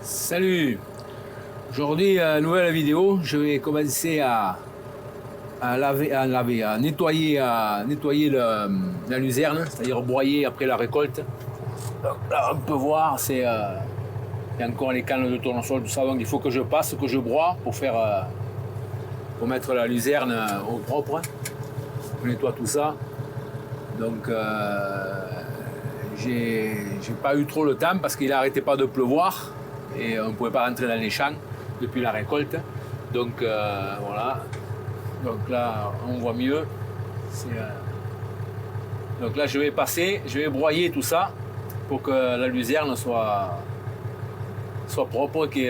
Salut. Aujourd'hui, nouvelle vidéo. Je vais commencer à nettoyer la luzerne, c'est-à-dire broyer après la récolte. Donc là, on peut voir, il y a encore les cannes de tournesol, tout ça. Donc il faut que je passe, que je broie pour mettre la luzerne au propre. Je nettoie tout ça. Donc j'ai pas eu trop le temps parce qu'il n'arrêtait pas de pleuvoir et on ne pouvait pas rentrer dans les champs depuis la récolte. Donc voilà. Donc là on voit mieux. Donc là je vais broyer tout ça pour que la luzerne soit propre, qu'il n'y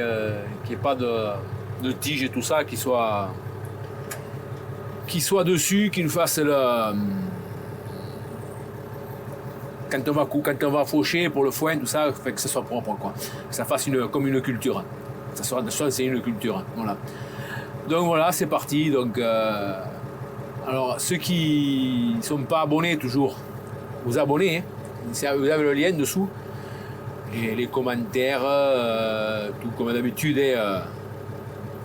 ait pas de tiges et tout ça, qui soit dessus, qu'il fasse quand on va faucher pour le foin, tout ça, fait que ça soit propre, quoi. Que ça fasse comme une culture. C'est une culture. Voilà. Donc voilà, c'est parti. Donc, alors, ceux qui ne sont pas abonnés toujours, vous abonnez. Hein. Vous avez le lien dessous. Les commentaires, tout comme d'habitude.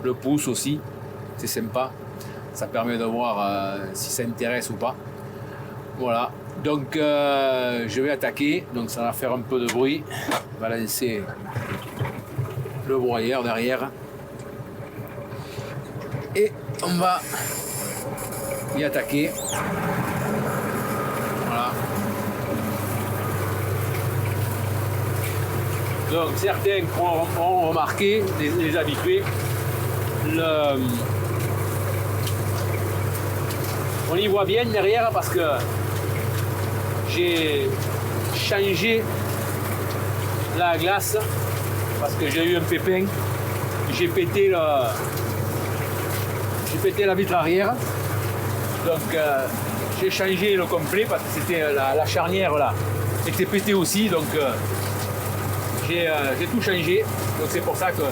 Le pouce aussi. C'est sympa. Ça permet de voir si ça intéresse ou pas. Voilà. Donc je vais attaquer, donc ça va faire un peu de bruit. On va lancer le broyeur derrière. Et on va y attaquer. Voilà. Donc certains ont remarqué, les habitués, on y voit bien derrière parce que j'ai changé la glace parce que j'ai eu un pépin. J'ai pété la vitre arrière. Donc j'ai changé le complet parce que c'était la charnière là était pétée aussi. Donc j'ai tout changé. Donc c'est pour ça que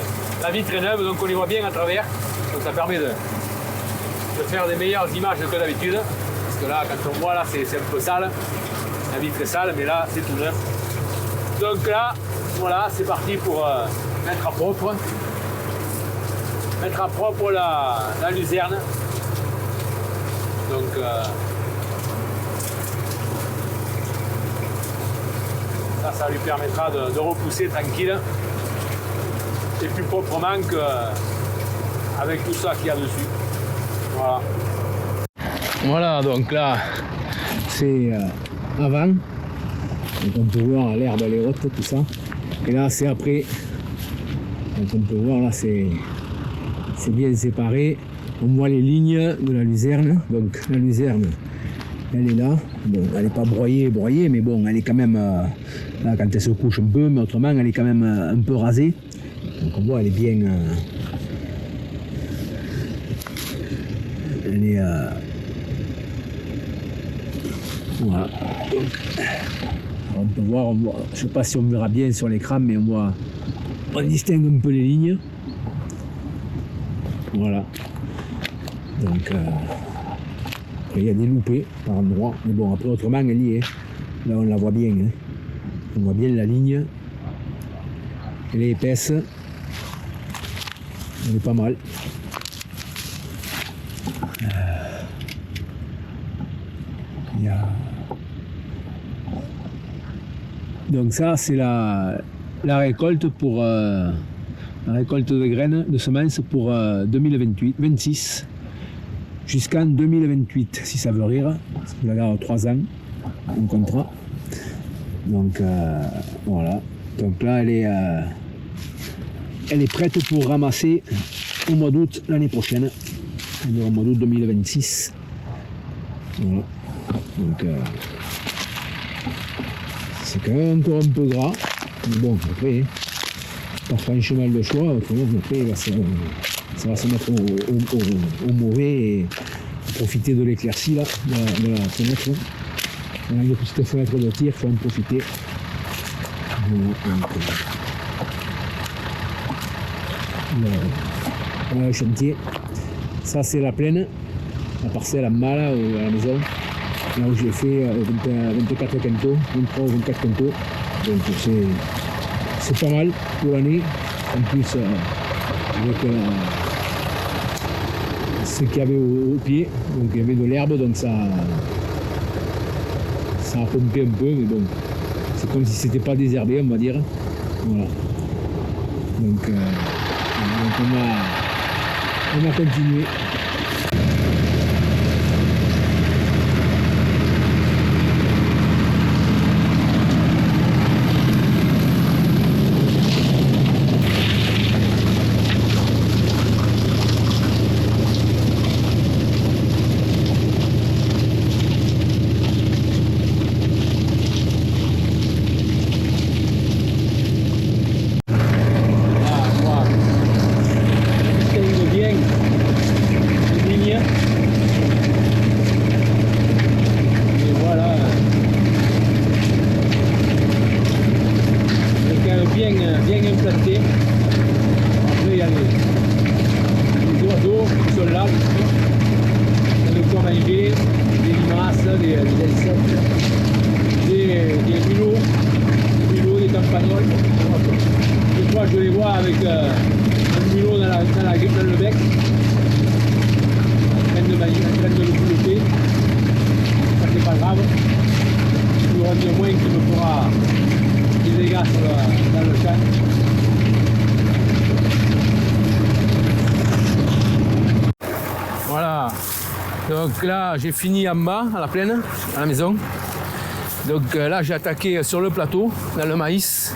la vitre est neuve. Donc on y voit bien à travers. Donc ça permet de faire des meilleures images que d'habitude. Parce que là, quand on voit là, c'est un peu sale. La vitre est sale, mais là, c'est tout neuf. Donc là, voilà, c'est parti pour mettre à propre. Mettre à propre la luzerne. Donc, ça lui permettra de repousser tranquille. Et plus proprement qu'avec tout ça qu'il y a dessus. Voilà. Voilà, donc là, c'est avant. Donc on peut voir l'herbe, elle est haute, tout ça. Et là, c'est après. Donc on peut voir, là, c'est bien séparé. On voit les lignes de la luzerne. Donc la luzerne, elle est là. Bon, elle n'est pas broyée, mais bon, elle est quand même, là, quand elle se couche un peu, mais autrement, elle est quand même un peu rasée. Donc on voit, elle est bien... elle est... voilà. Donc, on peut voir, je ne sais pas si on verra bien sur l'écran, mais on distingue un peu les lignes. Voilà. Donc, après, il y a des loupés par endroit, mais bon, après, autrement, elle y est. Là, on la voit bien. Hein. On voit bien la ligne. Elle est épaisse. Elle est pas mal. Il y a... Donc ça, c'est la récolte pour la récolte de graines, de semences pour 2026 jusqu'en 2028, si ça veut rire. Parce qu'il a 3 ans, un contrat. Donc voilà. Donc là, elle est prête pour ramasser au mois d'août l'année prochaine. Au mois d'août 2026. Voilà. Donc c'est quand même encore un peu gras, mais bon, après, pas franchement le choix, autrement, après, ça va se mettre au mauvais et profiter de l'éclaircie là, de la fenêtre. On a une petite fenêtre de tir, il faut en profiter. Voilà le chantier. Ça, c'est la plaine, la parcelle en bas là, à la maison. Là où j'ai fait 24 quintaux, 23 ou 24 quintaux. Donc c'est pas mal pour l'année. En plus, avec ce qu'il y avait au pied, donc il y avait de l'herbe, donc ça a pompé un peu, mais bon, c'est comme si c'était pas désherbé, on va dire. Voilà. Donc on a continué. Bien implanté. Après, il y a les oiseaux qui sont là, il y a de quoi manger, des limaces, des insectes, des mulots, des campagnols. Des fois, je les vois avec un mulot dans le bec, en train de le boulever. Ça, c'est pas grave. Il y aura bien moins qui me fera des dégâts dans le champ. Voilà, donc là j'ai fini en bas à la plaine, à la maison. Donc là j'ai attaqué sur le plateau, dans le maïs,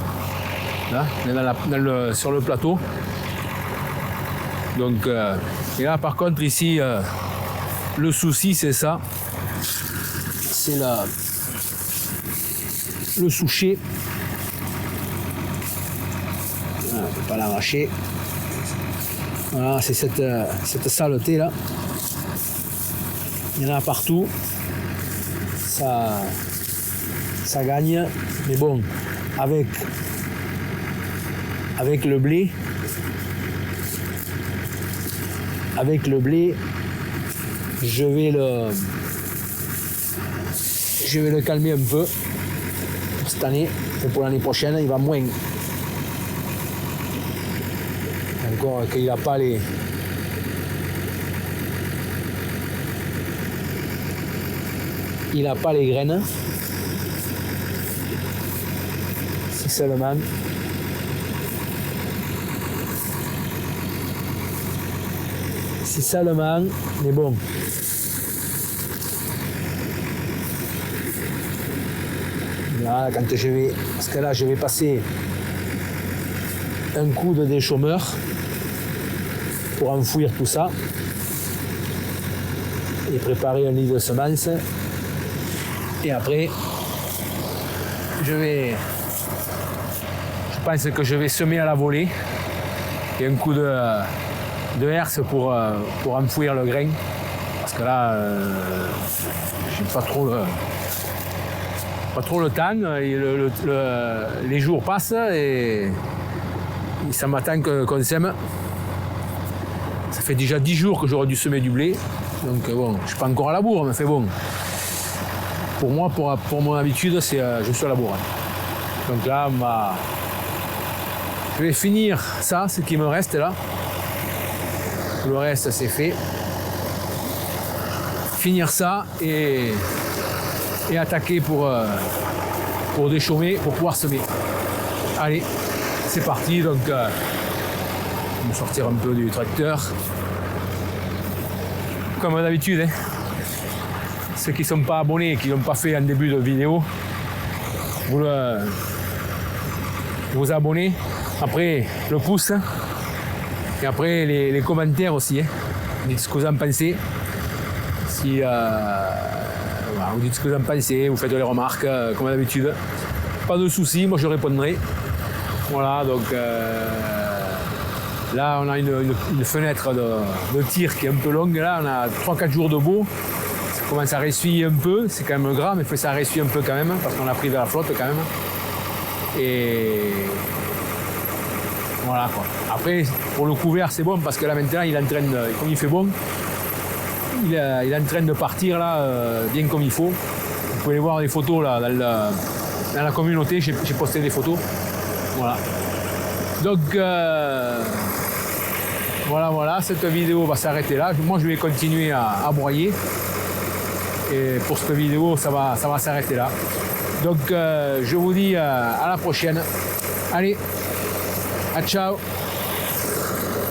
là, sur le plateau. Donc et là par contre ici le souci c'est ça, c'est le souchet. On ne peut pas l'arracher. Voilà, c'est cette saleté là. Il y en a partout. Ça gagne. Mais bon, avec le blé, je vais le calmer un peu. Cette année, et pour l'année prochaine, il va moins. Encore qu'il n'a pas les... Il n'a pas les graines. C'est seulement... C'est seulement... Mais bon. Là, quand je vais... Parce que là, je vais passer un coup de déchômeur pour enfouir tout ça et préparer un lit de semences. Et après, je pense que je vais semer à la volée et un coup de herse pour enfouir le grain. Parce que là, j'ai pas trop le temps. Et les jours passent et ça m'attend qu'on sème. Ça fait déjà 10 jours que j'aurais dû semer du blé. Donc bon, je suis pas encore à la bourre, mais c'est bon. Pour moi, pour mon habitude, je suis à la bourre. Donc là, je vais finir ça, ce qui me reste là. Le reste, c'est fait. Finir ça et attaquer pour déchaumer, pour pouvoir semer. Allez, c'est parti. Donc, je vais me sortir un peu du tracteur. Comme d'habitude, hein. Ceux qui ne sont pas abonnés et qui n'ont pas fait en début de vidéo, vous abonnez, après le pouce, et après les commentaires aussi. Hein. Dites ce que vous en pensez. Si voilà, vous dites ce que vous en pensez, vous faites les remarques, comme d'habitude. Pas de soucis, moi je répondrai. Voilà, donc là on a une fenêtre de tir qui est un peu longue. Là, on a 3-4 jours de beau. Ça commence à ressuyer un peu, c'est quand même gras, mais ça ressuie un peu quand même, parce qu'on a pris vers la flotte quand même. Et voilà quoi. Après, pour le couvert, c'est bon, parce que là maintenant, il est en train de, comme il fait bon, il est en train de partir là, bien comme il faut. Vous pouvez voir les photos là, dans la communauté, j'ai posté des photos. Voilà. Donc voilà, cette vidéo va s'arrêter là. Moi je vais continuer à broyer. Et pour cette vidéo, ça va s'arrêter là. Donc je vous dis à la prochaine. Allez, à ciao.